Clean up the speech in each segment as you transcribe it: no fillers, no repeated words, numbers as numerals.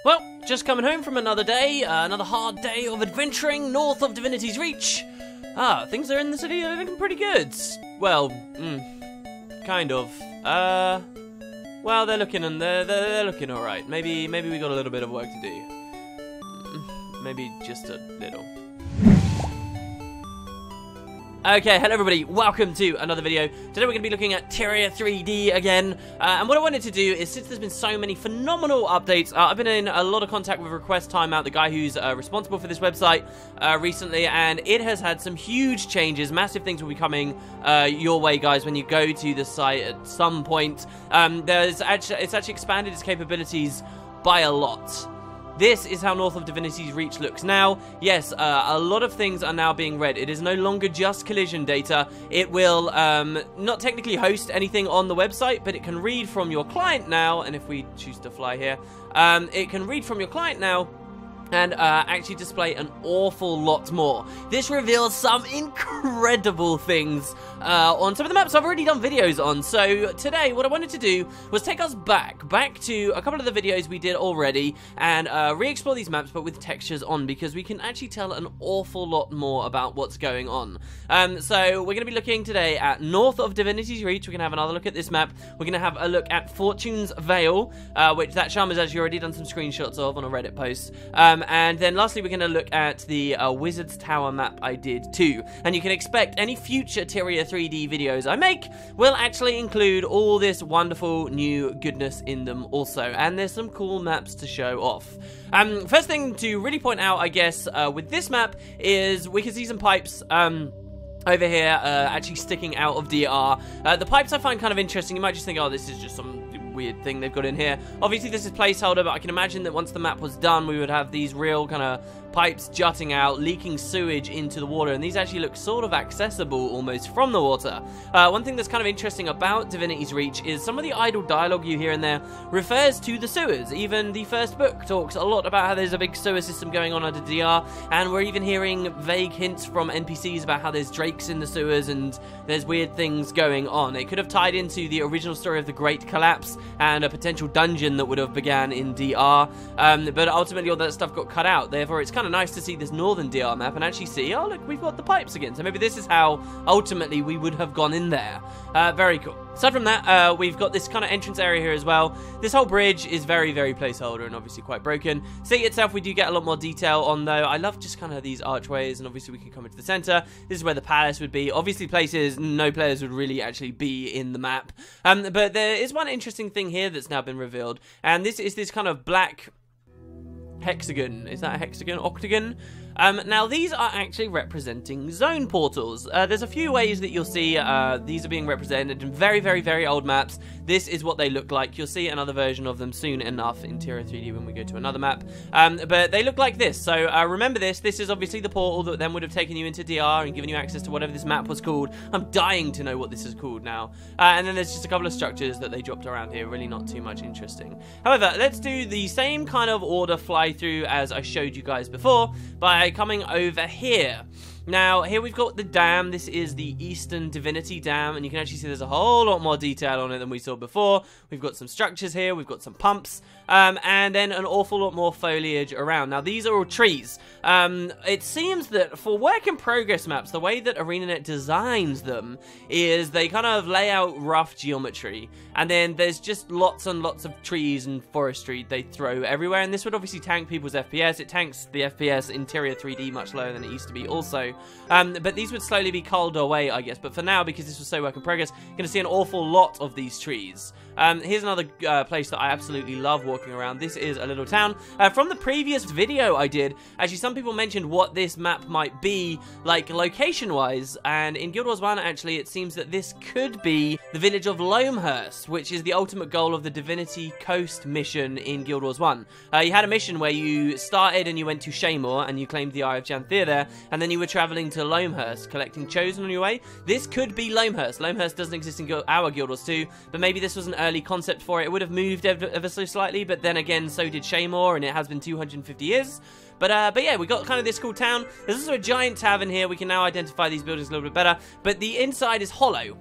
Well, just coming home from another day, another hard day of adventuring north of Divinities Reach. Things are in the city are looking pretty good. Well, kind of. Well, they're looking all right. Maybe we got a little bit of work to do. Maybe just a little. Okay, hello everybody, welcome to another video. Today we're going to be looking at Tyria3D again, and what I wanted to do is, since there's been so many phenomenal updates, I've been in a lot of contact with Request Timeout, the guy who's responsible for this website recently, and it has had some huge changes. Massive things will be coming your way, guys, when you go to the site at some point. It's actually expanded its capabilities by a lot. This is how north of Divinities Reach looks now. Yes, a lot of things are now being read. It is no longer just collision data. It will not technically host anything on the website, but it can read from your client now. And if we choose to fly here, it can read from your client now and actually display an awful lot more. This reveals some incredible things on some of the maps I've already done videos on. So today, what I wanted to do was take us back to a couple of the videos we did already and re-explore these maps, but with textures on, because we can actually tell an awful lot more about what's going on. So we're going to be looking today at north of Divinities Reach. We're going to have another look at this map. We're going to have a look at Fortune's Vale, which that Sham has actually already done some screenshots of on a Reddit post. And then lastly, we're going to look at the Wizard's Tower map I did too. And you can expect any future Tyria3D videos I make will actually include all this wonderful new goodness in them also. And there's some cool maps to show off. First thing to really point out, I guess, with this map is we can see some pipes over here actually sticking out of DR. The pipes I find kind of interesting. You might just think, oh, this is just some weird thing they've got in here. Obviously this is placeholder, but I can imagine that once the map was done, we would have these real kind of pipes jutting out, leaking sewage into the water, and these actually look sort of accessible almost from the water. One thing that's kind of interesting about Divinities Reach is some of the idle dialogue you hear in there refers to the sewers. Even the first book talks a lot about how there's a big sewer system going on under DR, and we're even hearing vague hints from NPCs about how there's drakes in the sewers and there's weird things going on. It could have tied into the original story of the Great Collapse and a potential dungeon that would have began in DR, but ultimately all that stuff got cut out. Therefore, it's kind of nice to see this northern DR map and actually see, oh look, we've got the pipes again. So maybe this is how ultimately we would have gone in there. Very cool. Aside from that, we've got this kind of entrance area here as well. This whole bridge is very, very placeholder and obviously quite broken. City itself we do get a lot more detail on though. I love just kind of these archways, and obviously we can come into the center. This is where the palace would be. Obviously places no players would really actually be in the map. But there is one interesting thing here that's now been revealed, and this is this kind of black hexagon. Is that a hexagon? Octagon? Now these are actually representing zone portals. There's a few ways that you'll see these are being represented in very, very, very old maps. This is what they look like. You'll see another version of them soon enough in Tyria3D when we go to another map. But they look like this. So remember this. This is obviously the portal that then would have taken you into DR and given you access to whatever this map was called. I'm dying to know what this is called now. And then there's just a couple of structures that they dropped around here. Really not too much interesting. However, let's do the same kind of order fly through as I showed you guys before by coming over here. Now, here we've got the dam. This is the Eastern Divinity Dam, and you can actually see there's a whole lot more detail on it than we saw before. We've got some structures here, we've got some pumps, and then an awful lot more foliage around. Now, these are all trees. It seems that for work in progress maps, the way that ArenaNet designs them is they kind of lay out rough geometry, and then there's just lots and lots of trees and forestry they throw everywhere, and this would obviously tank people's FPS. It tanks the FPS in Tyria3D much lower than it used to be also. But these would slowly be culled away, I guess. But for now, because this was so work in progress, you're going to see an awful lot of these trees. Here's another place that I absolutely love walking around. This is a little town. From the previous video I did, actually some people mentioned what this map might be, like location-wise. And in Guild Wars 1, actually, it seems that this could be the village of Loamhurst, which is the ultimate goal of the Divinity Coast mission in Guild Wars 1. You had a mission where you started and you went to Shaymore and you claimed the Eye of Janthir there, and then you were traveling to Loamhurst, collecting Chosen on your way. This could be Loamhurst. Loamhurst doesn't exist in our Guild Wars 2, but maybe this was an early concept for it. It would have moved ever so slightly, but then again, so did Shaymore, and it has been 250 years. But yeah, we got kind of this cool town. There's also a giant tavern here. We can now identify these buildings a little bit better, but the inside is hollow.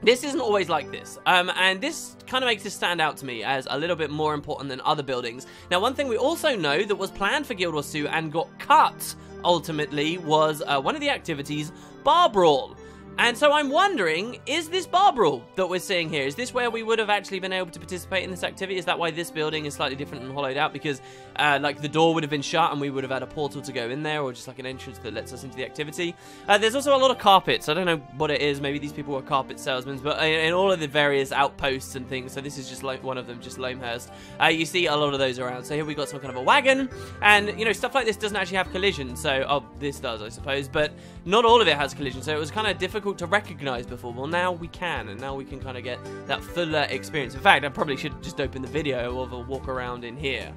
This isn't always like this, and this kind of makes this stand out to me as a little bit more important than other buildings. Now, one thing we also know that was planned for Guild Wars 2 and got cut, ultimately, was one of the activities, Bar Brawl. And so I'm wondering, is this bar brawl that we're seeing here, is this where we would have actually been able to participate in this activity? Is that why this building is slightly different and hollowed out? Because, like, the door would have been shut and we would have had a portal to go in there, or just like an entrance that lets us into the activity. There's also a lot of carpets. I don't know what it is. Maybe these people were carpet salesmen, but in all of the various outposts and things, so this is just like one of them, just Loamhurst. You see a lot of those around. So here we've got some kind of a wagon, and, you know, stuff like this doesn't actually have collision. So, oh, this does, I suppose, but not all of it has collision, so it was kind of difficult to recognize before. Well, now we can, and now we can kind of get that fuller experience. In fact, I probably should just open the video of a walk around in here.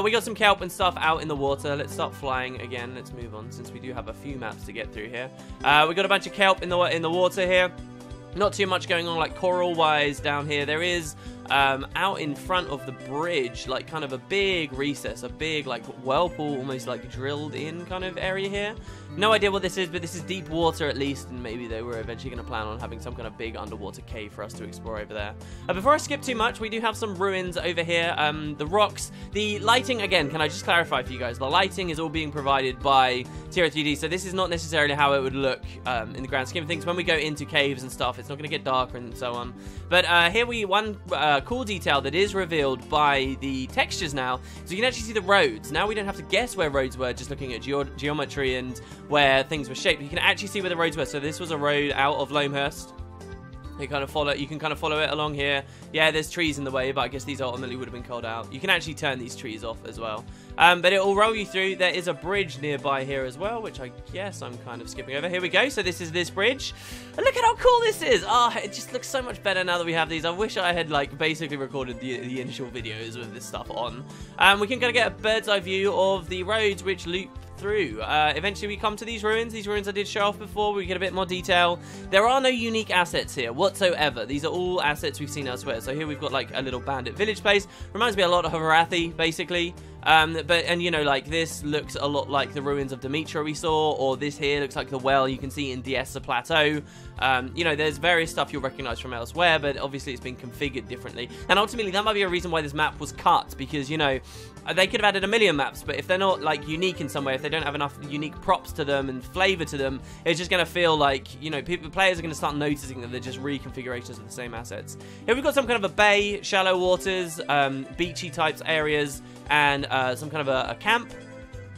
We got some kelp and stuff out in the water. Let's start flying again. Let's move on, since we do have a few maps to get through here. We got a bunch of kelp in the water here. Not too much going on, like, coral-wise down here. There is, out in front of the bridge, like, kind of a big recess, a big, like, whirlpool, almost, like, drilled-in kind of area here. No idea what this is, but this is deep water, at least, and maybe they were eventually going to plan on having some kind of big underwater cave for us to explore over there. Before I skip too much, we do have some ruins over here. The rocks, the lighting, again, can I just clarify for you guys? The lighting is all being provided by Tyria3D, so this is not necessarily how it would look in the grand scheme of things. When we go into caves and stuff, it's not going to get darker and so on. But here one cool detail that is revealed by the textures now, so you can actually see the roads. Now we don't have to guess where roads were just looking at geometry and where things were shaped. You can actually see where the roads were. So this was a road out of Loamhurst. You can kind of follow it along here. Yeah, there's trees in the way, but I guess these ultimately would have been culled out. You can actually turn these trees off as well. But it will roll you through. There is a bridge nearby here as well, which I guess I'm kind of skipping over. Here we go. So this is this bridge. And look at how cool this is. Oh, it just looks so much better now that we have these. I wish I had, like, basically recorded the initial videos with this stuff on. We can kind of get a bird's eye view of the roads which loop through. Eventually we come to these ruins. These ruins I did show off before. We get a bit more detail. There are no unique assets here whatsoever. These are all assets we've seen elsewhere. So here we've got, like, a little bandit village place. Reminds me a lot of Harathi, basically. And you know, like, this looks a lot like the ruins of Demetra we saw, or this here looks like the well you can see in Diessa Plateau. You know, there's various stuff you'll recognize from elsewhere, but obviously it's been configured differently. And ultimately, that might be a reason why this map was cut, because, you know, they could have added a million maps, but if they're not, like, unique in some way, if they don't have enough unique props to them and flavor to them, it's just going to feel like, you know, players are going to start noticing that they're just reconfigurations of the same assets. Here we've got some kind of a bay, shallow waters, beachy types areas, and some kind of a camp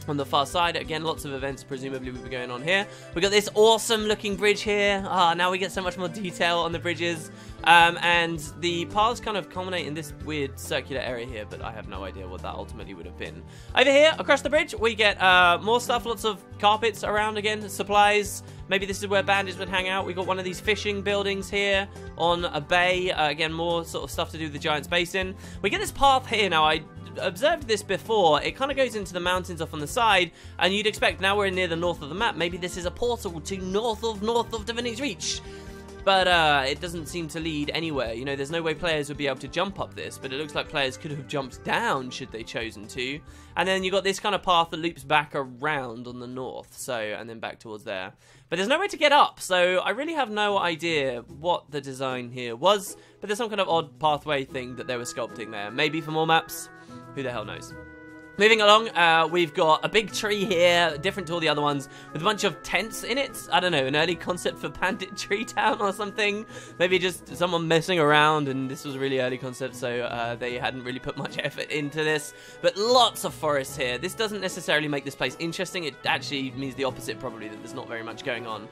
on the far side. Again, lots of events presumably will be going on here. We got this awesome looking bridge here. Now we get so much more detail on the bridges. And the paths kind of culminate in this weird circular area here, but I have no idea what that ultimately would have been. Over here, across the bridge, we get more stuff, lots of carpets around again, supplies. Maybe this is where bandits would hang out. We got one of these fishing buildings here on a bay. Again, more sort of stuff to do with the Giant's Basin. We get this path here now. I observed this before. It kind of goes into the mountains off on the side, and you'd expect, now we're near the north of the map, maybe this is a portal to north of Divinities Reach. But it doesn't seem to lead anywhere. You know, there's no way players would be able to jump up this, but it looks like players could have jumped down should they chosen to. And then you got this kind of path that loops back around on the north, so, and then back towards there. But there's no way to get up, so I really have no idea what the design here was, but there's some kind of odd pathway thing that they were sculpting there. Maybe for more maps? Who the hell knows? Moving along, we've got a big tree here, different to all the other ones, with a bunch of tents in it. I don't know, an early concept for Bandit Tree Town or something. Maybe just someone messing around, and this was a really early concept, so they hadn't really put much effort into this. But lots of forests here. This doesn't necessarily make this place interesting. It actually means the opposite, probably, that there's not very much going on.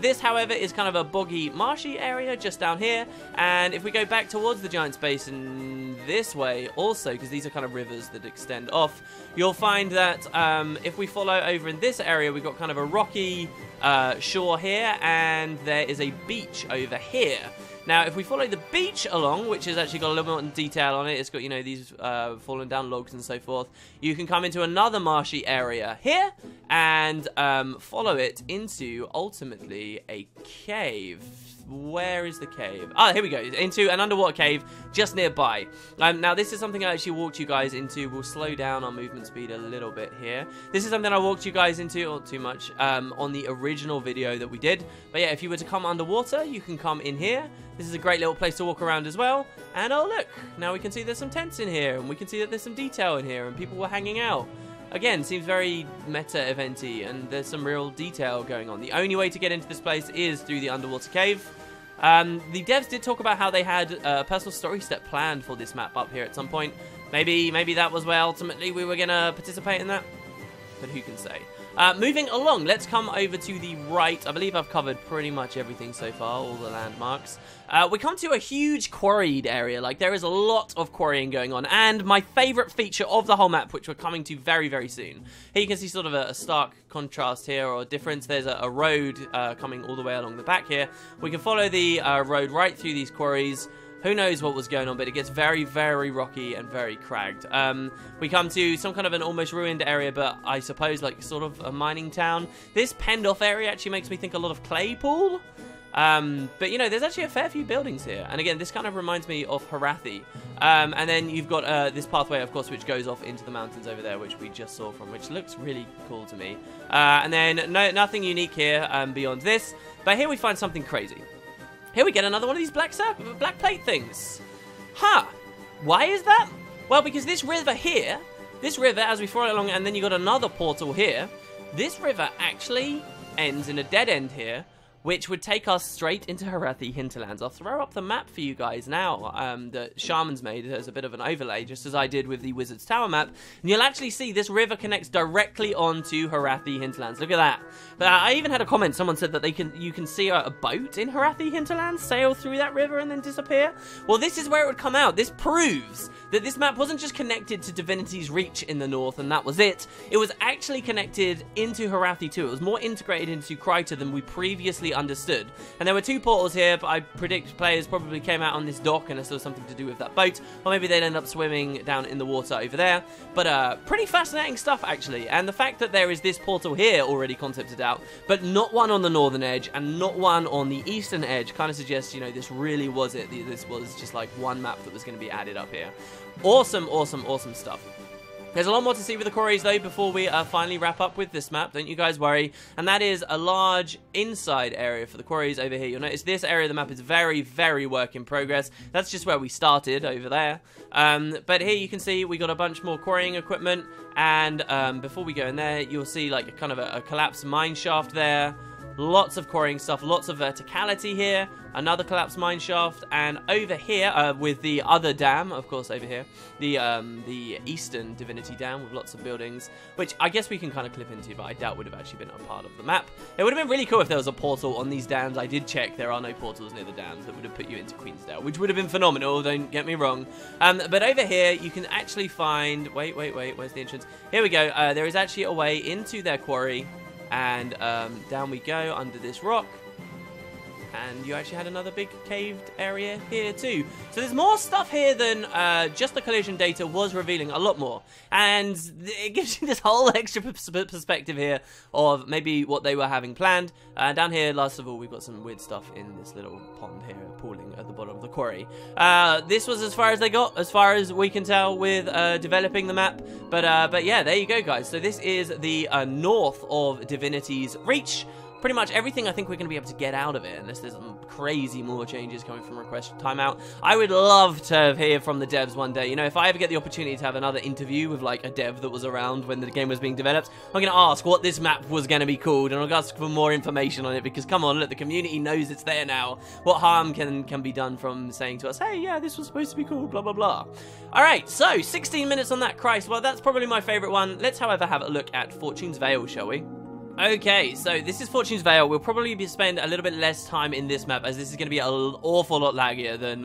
This, however, is kind of a boggy, marshy area just down here. And if we go back towards the Giant's Basin this way also, because these are kind of rivers that extend off, you'll find that if we follow over in this area, we've got kind of a rocky shore here, and there is a beach over here. Now, if we follow the beach along, which has actually got a little more detail on it, it's got, you know, these fallen down logs and so forth, you can come into another marshy area here and follow it into, ultimately, a cave where is the cave? Ah, here we go, into an underwater cave just nearby. Now this is something I actually walked you guys into. We'll slow down our movement speed a little bit here. This is something I walked you guys into, or too much, on the original video that we did. But yeah, if you were to come underwater, you can come in here. This is a great little place to walk around as well. And oh look, now we can see there's some tents in here, and we can see that there's some detail in here, and people were hanging out. Again, seems very meta-eventy, and there's some real detail going on. The only way to get into this place is through the underwater cave. The devs did talk about how they had a personal story step planned for this map up here at some point. Maybe that was where ultimately we were going to participate in that. But who can say? Moving along, let's come over to the right. I believe I've covered pretty much everything so far, all the landmarks. We come to a huge quarried area. Like, there is a lot of quarrying going on. And my favorite feature of the whole map, which we're coming to very, very soon. Here you can see sort of a stark contrast here, or a difference. There's a road coming all the way along the back here. We can follow the road right through these quarries. Who knows what was going on, but it gets very, very rocky and very cragged. We come to some kind of an almost ruined area, but I suppose like sort of a mining town. This penned off area actually makes me think a lot of Claypool. But you know, there's actually a fair few buildings here. And again, this kind of reminds me of Harathi. And then you've got this pathway, of course, which goes off into the mountains over there, which we just saw from, which looks really cool to me. And then nothing unique here beyond this. But here we find something crazy. Here we get another one of these black plate things. Huh. Why is that? Well, because this river here, as we follow along, and then you got another portal here, this river actually ends in a dead end here, which would take us straight into Harathi hinterlands. I'll throw up the map for you guys now that Shaman's made as a bit of an overlay, just as I did with the Wizard's Tower map. And you'll actually see this river connects directly onto Harathi hinterlands. Look at that. But I even had a comment. Someone said that you can see a boat in Harathi hinterlands sail through that river and then disappear. Well, this is where it would come out. This proves that this map wasn't just connected to Divinities Reach in the north and that was it. It was actually connected into Harathi too. It was more integrated into Kryta than we previously understood. And there were two portals here, but I predict players probably came out on this dock and there's still something to do with that boat, or maybe they'd end up swimming down in the water over there. But pretty fascinating stuff actually, and the fact that there is this portal here already concepted out, but not one on the northern edge and not one on the eastern edge kind of suggests, you know, this really was it. This was just like one map that was going to be added up here. Awesome, awesome, awesome stuff. There's a lot more to see with the quarries, though, before we finally wrap up with this map. Don't you guys worry. And that is a large inside area for the quarries over here. You'll notice this area of the map is very, very work in progress. That's just where we started, over there. But here you can see we got a bunch more quarrying equipment. And before we go in there, you'll see like a kind of a collapsed mine shaft there. Lots of quarrying stuff, lots of verticality here, another collapsed mine shaft, and over here, with the other dam, of course, over here, the eastern divinity dam with lots of buildings, which I guess we can kind of clip into, but I doubt would have actually been a part of the map. It would have been really cool if there was a portal on these dams. I did check, there are no portals near the dams that would have put you into Queensdale, which would have been phenomenal, don't get me wrong. But over here, you can actually find, wait, where's the entrance? Here we go, there is actually a way into their quarry. And down we go under this rock. And you actually had another big caved area here too. So there's more stuff here than just the collision data was revealing, a lot more. And it gives you this whole extra perspective here of maybe what they were having planned. Down here, last of all, we've got some weird stuff in this little pond here, pooling at the bottom of the quarry. This was as far as they got, as far as we can tell with developing the map. But yeah, there you go, guys. So this is the north of Divinities Reach. Pretty much everything I think we're going to be able to get out of it, unless there's some crazy more changes coming from request timeout. I would love to hear from the devs one day. You know, if I ever get the opportunity to have another interview with like a dev that was around when the game was being developed, I'm going to ask what this map was going to be called, and I'll ask for more information on it, because come on, look, the community knows it's there now. What harm can be done from saying to us, hey, yeah, this was supposed to be cool, blah, blah, blah. Alright, so 16 minutes on that. Christ, well, that's probably my favourite one. Let's, however, have a look at Fortune's Vale, shall we? Okay, so this is Fortune's Vale. We'll probably spend a little bit less time in this map, as this is going to be an awful lot laggier than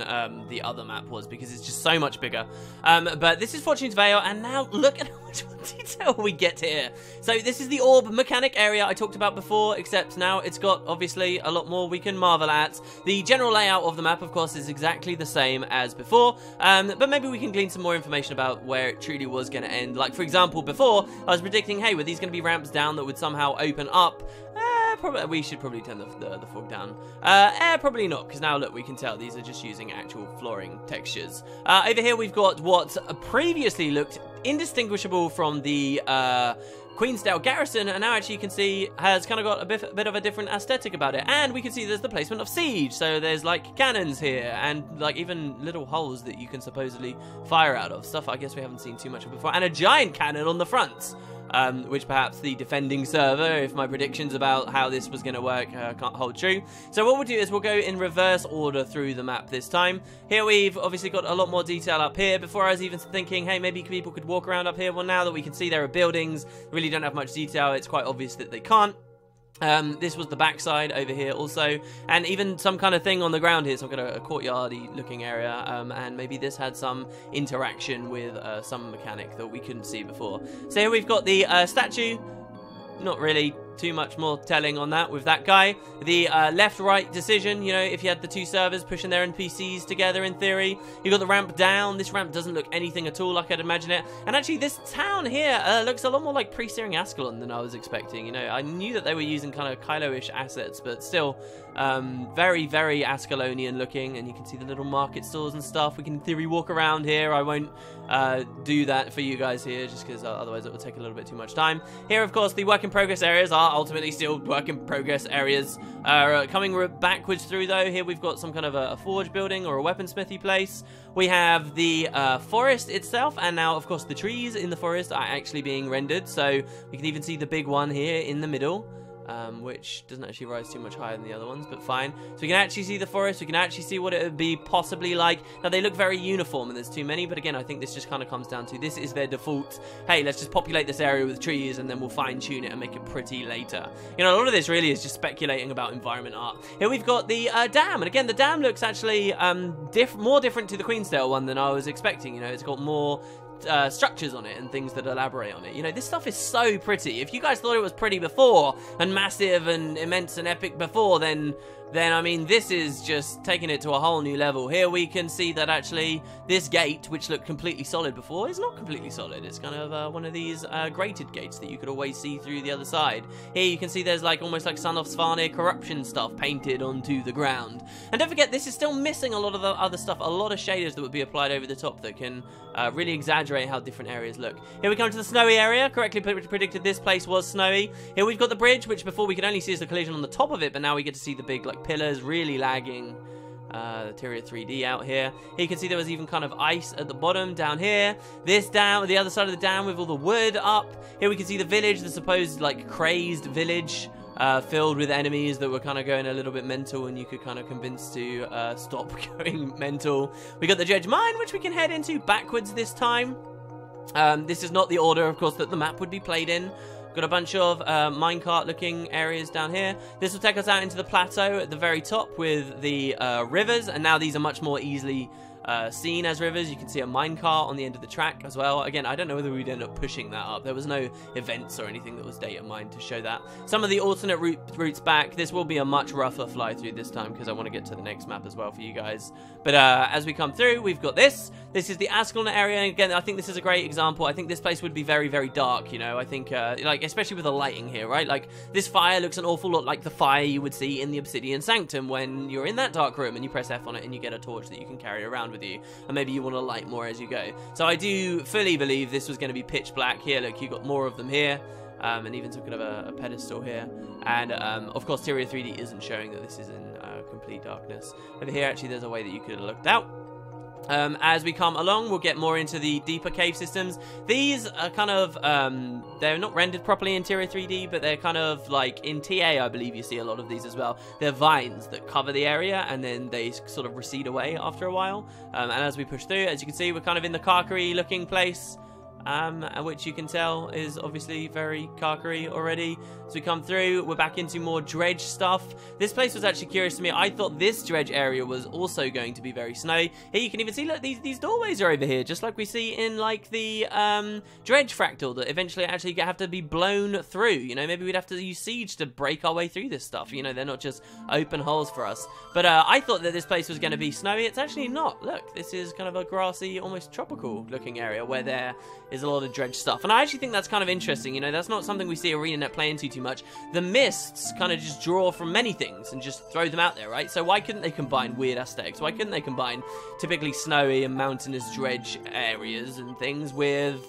the other map was, because it's just so much bigger. But this is Fortune's Vale, and now look at how much detail we get here. So this is the orb mechanic area I talked about before, except now it's got, obviously, a lot more we can marvel at. The general layout of the map, of course, is exactly the same as before, but maybe we can glean some more information about where it truly was going to end. Like, for example, before, I was predicting, hey, were these going to be ramps down that would somehow open up? Probably we should probably turn the fog down. Air probably not, because now look, we can tell these are just using actual flooring textures. Over here we've got what previously looked indistinguishable from the Queensdale Garrison, and now actually you can see has kind of got a bit of a different aesthetic about it. And we can see there's the placement of siege, so there's like cannons here and like even little holes that you can supposedly fire out of, stuff I guess we haven't seen too much of before, and a giant cannon on the front. Which perhaps the defending server, if my predictions about how this was going to work can't hold true. So what we'll do is we'll go in reverse order through the map this time. Here we've obviously got a lot more detail up here. Before I was even thinking, hey, maybe people could walk around up here. Well, now that we can see there are buildings, really don't have much detail. It's quite obvious that they can't. This was the backside over here also, and even some kind of thing on the ground here, some kind of a courtyardy looking area, and maybe this had some interaction with some mechanic that we couldn't see before. So here we've got the statue. Not really too much more telling on that with that guy. The left-right decision, you know, if you had the two servers pushing their NPCs together in theory. You got the ramp down. This ramp doesn't look anything at all like I'd imagine it. And actually this town here looks a lot more like pre-Searing Ascalon than I was expecting. You know, I knew that they were using kind of Kylo-ish assets, but still very, very Ascalonian looking. And you can see the little market stores and stuff. We can in theory walk around here. I won't do that for you guys here just because otherwise it would take a little bit too much time. Here, of course, the work in progress areas are ultimately still work in progress areas. Coming backwards through though, here we've got some kind of a forge building or a weaponsmithy place. We have the forest itself, and now of course the trees in the forest are actually being rendered, so we can even see the big one here in the middle. Which doesn't actually rise too much higher than the other ones, but fine. So we can actually see the forest, we can actually see what it would be possibly like. Now, they look very uniform, and there's too many, but again, I think this just kind of comes down to, this is their default, hey, let's just populate this area with trees, and then we'll fine-tune it and make it pretty later. You know, a lot of this really is just speculating about environment art. Here we've got the dam, and again, the dam looks actually more different to the Queensdale one than I was expecting. You know, it's got more structures on it and things that elaborate on it. You know, this stuff is so pretty. If you guys thought it was pretty before and massive and immense and epic before, then I mean, this is just taking it to a whole new level. Here we can see that actually this gate, which looked completely solid before, is not completely solid. It's kind of one of these grated gates that you could always see through the other side. Here you can see there's like almost like Son of Svanir corruption stuff painted onto the ground. And don't forget, this is still missing a lot of the other stuff, a lot of shaders that would be applied over the top that can really exaggerate how different areas look. Here we come to the snowy area. Correctly predicted this place was snowy. Here we've got the bridge, which before we could only see as the collision on the top of it, but now we get to see the big like pillars really lagging the Tyria3D out here. Here you can see there was even kind of ice at the bottom down here. This down, the other side of the dam with all the wood up. Here we can see the village, the supposed like crazed village filled with enemies that were kind of going a little bit mental, and you could kind of convince to stop going mental. We got the Dredge Mine, which we can head into backwards this time. This is not the order, of course, that the map would be played in. Got a bunch of minecart looking areas down here. This will take us out into the plateau at the very top with the rivers, and now these are much more easily seen as rivers. You can see a minecart on the end of the track as well. Again, I don't know whether we'd end up pushing that up. There was no events or anything that was data mined to show that. Some of the alternate routes back. This will be a much rougher fly through this time because I want to get to the next map as well for you guys. But as we come through, we've got this. This is the Ascalon area. And again, I think this is a great example. I think this place would be very, very dark, you know. I think, like, especially with the lighting here, right? Like, this fire looks an awful lot like the fire you would see in the Obsidian Sanctum when you're in that dark room and you press F on it and you get a torch that you can carry around with you, and maybe you want to light more as you go. So I do fully believe this was going to be pitch black. Here, look, you got more of them here, and even some kind of a pedestal here. And of course, Tyria3D isn't showing that this is in complete darkness. Over here, actually, there's a way that you could have looked out. As we come along, we'll get more into the deeper cave systems. These are kind of, they're not rendered properly in Tyria3D, but they're kind of like in TA, I believe you see a lot of these as well. They're vines that cover the area, and then they sort of recede away after a while. And as we push through, as you can see, we're kind of in the Karkari looking place. Which you can tell is obviously very Karkari already. As we come through, we're back into more dredge stuff. This place was actually curious to me. I thought this dredge area was also going to be very snowy. Here you can even see, look, these doorways are over here, just like we see in like the dredge fractal that eventually actually have to be blown through. You know, maybe we'd have to use siege to break our way through this stuff. You know, they're not just open holes for us. But I thought that this place was going to be snowy. It's actually not. Look, this is kind of a grassy, almost tropical looking area where there is a lot of dredge stuff. And I actually think that's kind of interesting, you know, that's not something we see ArenaNet play into too much. The mists kind of just draw from many things and just throw them out there, right? So why couldn't they combine weird aesthetics? Why couldn't they combine typically snowy and mountainous dredge areas and things with,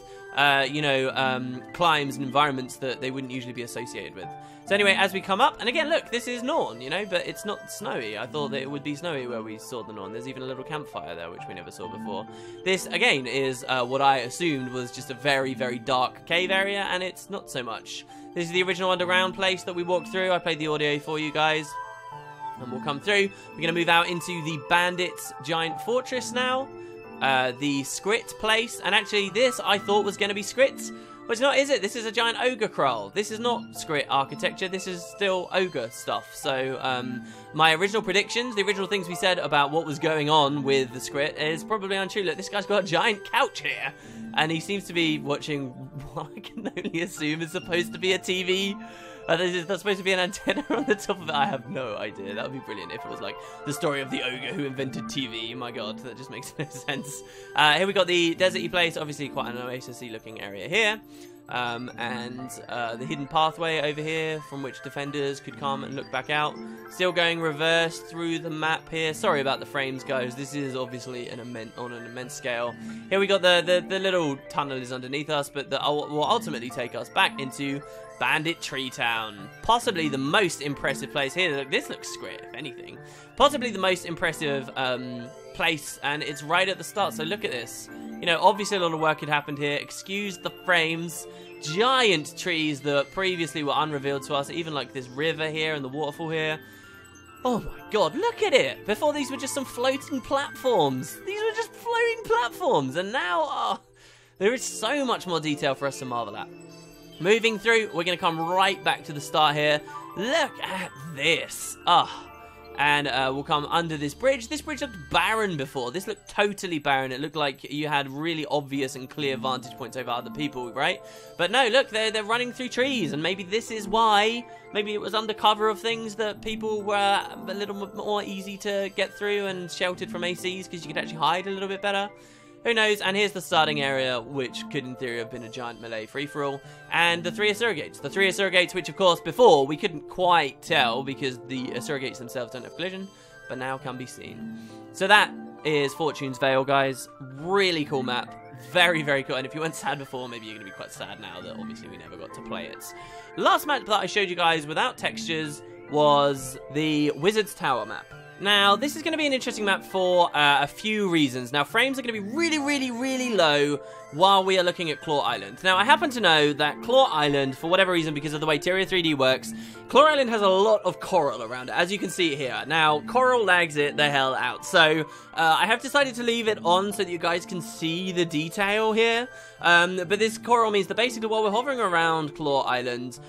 you know, climes and environments that they wouldn't usually be associated with? So anyway, as we come up, and again, look, this is Norn, you know, but it's not snowy. I thought that it would be snowy where we saw the Norn. There's even a little campfire there, which we never saw before. This, again, is what I assumed was just a very, very dark cave area, and it's not so much. This is the original underground place that we walked through. I played the audio for you guys, and we'll come through. We're going to move out into the Bandits Giant Fortress now, the Skrit place, and actually this I thought was going to be Skrit. But it's not, is it? This is a giant ogre kraal. This is not Skrit architecture. This is still ogre stuff. So, my original predictions, the original things we said about what was going on with the Skrit is probably untrue. Look, this guy's got a giant couch here. And he seems to be watching what I can only assume is supposed to be a TV. There's supposed to be an antenna on the top of it. I have no idea. That would be brilliant if it was like the story of the ogre who invented TV. My god, that just makes no sense. Here we got the deserty place. Obviously quite an oasis-y looking area here. And the hidden pathway over here from which defenders could come and look back out. Still going reverse through the map here. Sorry about the frames, guys. This is obviously on an immense scale. Here we got the little tunnel is underneath us, but will ultimately take us back into Bandit Tree Town. Possibly the most impressive place here. Look, this looks great, if anything. Possibly the most impressive place, and it's right at the start, so look at this. You know, obviously a lot of work had happened here. Excuse the frames. Giant trees that previously were unrevealed to us, even like this river here and the waterfall here. Oh my god, look at it! Before these were just some floating platforms. These were just floating platforms, and now, oh, there is so much more detail for us to marvel at. Moving through, we're going to come right back to the start here. Look at this. And we'll come under this bridge. This bridge looked barren before. This looked totally barren. It looked like you had really obvious and clear vantage points over other people, right? But no, look, they're running through trees, and maybe this is why. Maybe it was under cover of things that people were a little more easy to get through and sheltered from ACs because you could actually hide a little bit better. Who knows? And here's the starting area, which could in theory have been a giant melee free-for-all. And the 3 Asura gates. The 3 Asura gates, which of course before we couldn't quite tell because the Asura gates themselves don't have collision, but now can be seen. So that is Fortune's Vale, guys. Really cool map. Very, very cool. And if you weren't sad before, maybe you're going to be quite sad now that obviously we never got to play it. Last map that I showed you guys without textures was the Wizard's Tower map. Now, this is going to be an interesting map for a few reasons. Now, frames are going to be really, really, really low while we are looking at Claw Island. Now, I happen to know that Claw Island, for whatever reason, because of the way Tyria3D works, Claw Island has a lot of coral around it, as you can see here. Now, coral lags it the hell out. So, I have decided to leave it on so that you guys can see the detail here. But this coral means that basically while we're hovering around Claw Island,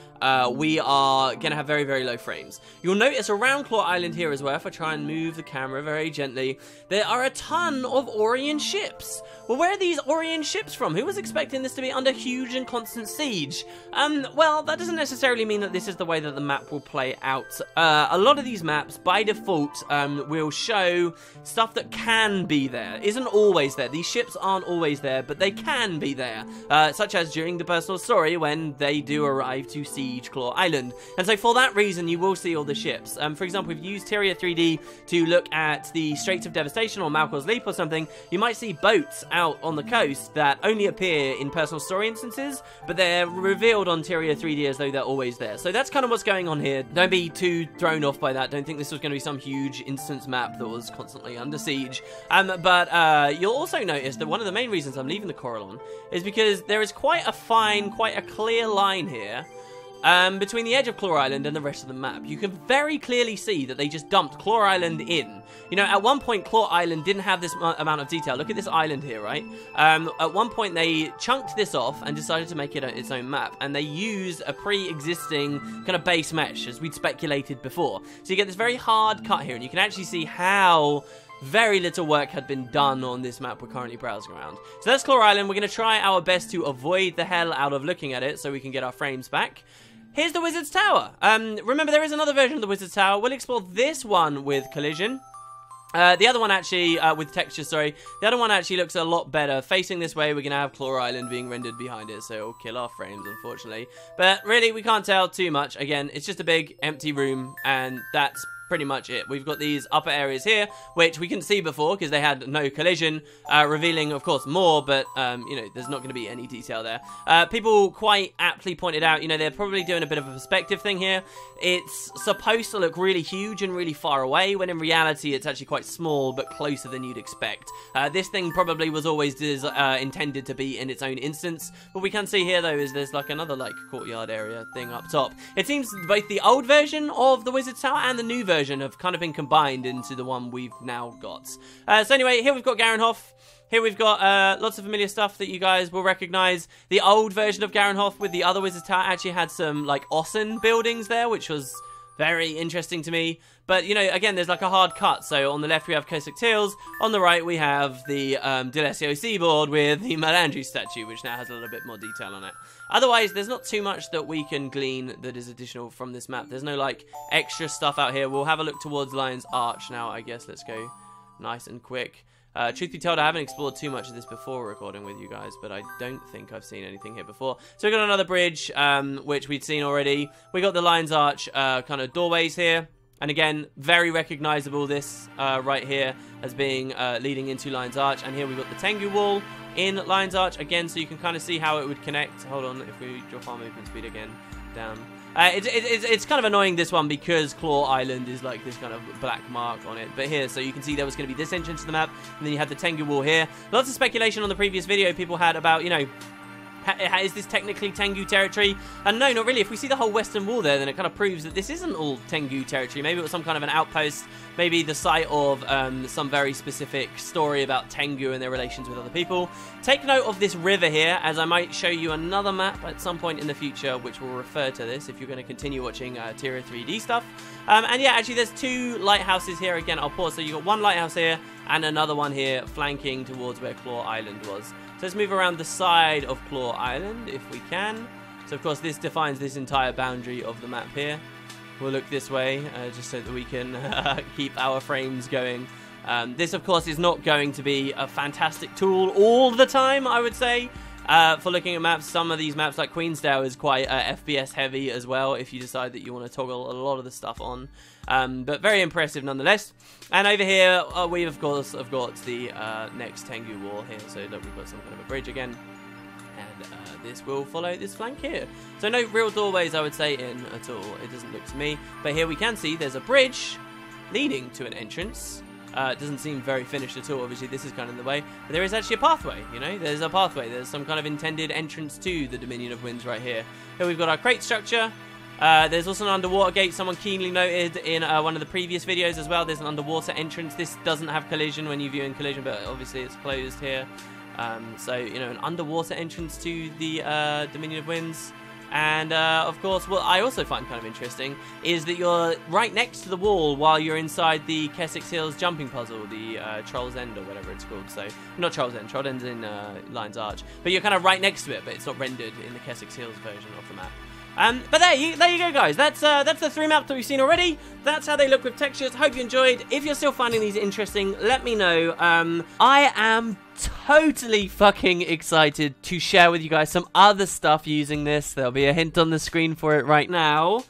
we are going to have very, very low frames. You'll notice around Claw Island here as well, if I try and move the camera very gently, there are a ton of Orion ships. Well, where are these Orion ships from? Who was expecting this to be under huge and constant siege? Well, that doesn't necessarily mean that this is the way that the map will play out. A lot of these maps, by default, will show stuff that can be there. Isn't always there. These ships aren't always there, but they can be there. Such as during the personal story when they do arrive to siege Claw Island. And so for that reason, you will see all the ships. For example, if you use Tyria3D to look at the Straits of Devastation or Malcolm's Leap or something, you might see boats out on the coast that only appear in personal story instances, but they're revealed on Tyria3D as though they're always there. So that's kind of what's going on here. Don't be too thrown off by that. Don't think this was going to be some huge instance map that was constantly under siege. But you'll also notice that one of the main reasons I'm leaving the coral on is because there is quite a clear line here between the edge of Claw Island and the rest of the map. You can very clearly see that they just dumped Claw Island in. You know, at one point, Claw Island didn't have this amount of detail. Look at this island here, right? At one point, they chunked this off and decided to make it its own map. And they used a pre-existing kind of base mesh, as we'd speculated before. So you get this very hard cut here, and you can actually see how very little work had been done on this map we're currently browsing around. So that's Claw Island. We're going to try our best to avoid the hell out of looking at it so we can get our frames back. Here's the Wizard's Tower. Remember, there is another version of the Wizard's Tower. We'll explore this one with collision. The other one actually, with texture, sorry, the other one actually looks a lot better. Facing this way, we're going to have Claw Island being rendered behind it, so it'll kill our frames, unfortunately. But really, we can't tell too much. Again, it's just a big, empty room, and that's pretty much it. We've got these upper areas here, which we couldn't see before because they had no collision, revealing, of course, more, but, you know, there's not going to be any detail there. People quite aptly pointed out, you know, they're probably doing a bit of a perspective thing here. It's supposed to look really huge and really far away, when in reality, it's actually quite small, but closer than you'd expect. This thing probably was always intended to be in its own instance. What we can see here, though, is there's, like, another, like, courtyard area thing up top. It seems both the old version of the Wizard's Tower and the new version have kind of been combined into the one we've now got. So anyway, here we've got Garenhof. Here we've got lots of familiar stuff that you guys will recognize. The old version of Garenhof with the other Wizard's Tower actually had some, like, Ossen buildings there, which was very interesting to me. But, you know, again, there's like a hard cut. So on the left we have Cossack Tales. On the right we have the Delesio Seaboard with the Melandri statue, which now has a little bit more detail on it. Otherwise, there's not too much that we can glean that is additional from this map. There's no, like, extra stuff out here. We'll have a look towards Lion's Arch now, I guess. Let's go nice and quick. Truth be told, I haven't explored too much of this before recording with you guys, but I don't think I've seen anything here before. So we've got another bridge, which we'd seen already. We got the Lion's Arch kind of doorways here. And again, very recognizable this right here as being leading into Lion's Arch. And here we've got the Tengu Wall in Lion's Arch again, so you can kind of see how it would connect. Hold on, if we drop our movement speed again down. It's kind of annoying, this one, because Claw Island is like this kind of black mark on it. But here, so you can see there was going to be this entrance to the map, and then you have the Tengu Wall here. Lots of speculation on the previous video people had about, you know, is this technically Tengu territory? And no, not really. If we see the whole western wall there, then it kind of proves that this isn't all Tengu territory. Maybe it was some kind of an outpost, maybe the site of some very specific story about Tengu and their relations with other people. Take note of this river here, as I might show you another map at some point in the future which will refer to this if you're going to continue watching Tyria3D stuff. And yeah, actually there's two lighthouses here. Again, I'll pause. So you got one lighthouse here and another one here flanking towards where Claw Island was. So let's move around the side of Claw Island if we can. So of course this defines this entire boundary of the map here. We'll look this way just so that we can keep our frames going. This of course is not going to be a fantastic tool all the time, I would say. For looking at maps, some of these maps like Queensdale is quite FPS heavy as well if you decide that you want to toggle a lot of the stuff on. But very impressive nonetheless. And over here we of course have got the next Tengu Wall here, so look, we've got some kind of a bridge again. And this will follow this flank here. So no real doorways, I would say, in at all. It doesn't look to me. But here we can see there's a bridge leading to an entrance. It doesn't seem very finished at all. Obviously, this is kind of in the way. But there is actually a pathway, you know? There's a pathway. There's some kind of intended entrance to the Dominion of Winds right here. Here we've got our crate structure. There's also an underwater gate. Someone keenly noted in one of the previous videos as well. There's an underwater entrance. This doesn't have collision when you view in collision, but obviously it's closed here. So, you know, an underwater entrance to the Dominion of Winds. And, of course, what I also find kind of interesting is that you're right next to the wall while you're inside the Kessex Hills jumping puzzle, the Troll's End or whatever it's called. So, not Troll's End. Troll's End's in Lion's Arch. But you're kind of right next to it, but it's not rendered in the Kessex Hills version of the map. But there you go, guys. That's the 3 maps that we've seen already. That's how they look with textures. Hope you enjoyed. If you're still finding these interesting, let me know. I am totally fucking excited to share with you guys some other stuff using this. There'll be a hint on the screen for it right now.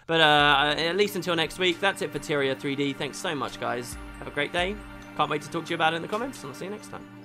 But at least until next week, that's it for Tyria3D. Thanks so much, guys. Have a great day. Can't wait to talk to you about it in the comments, and I'll see you next time.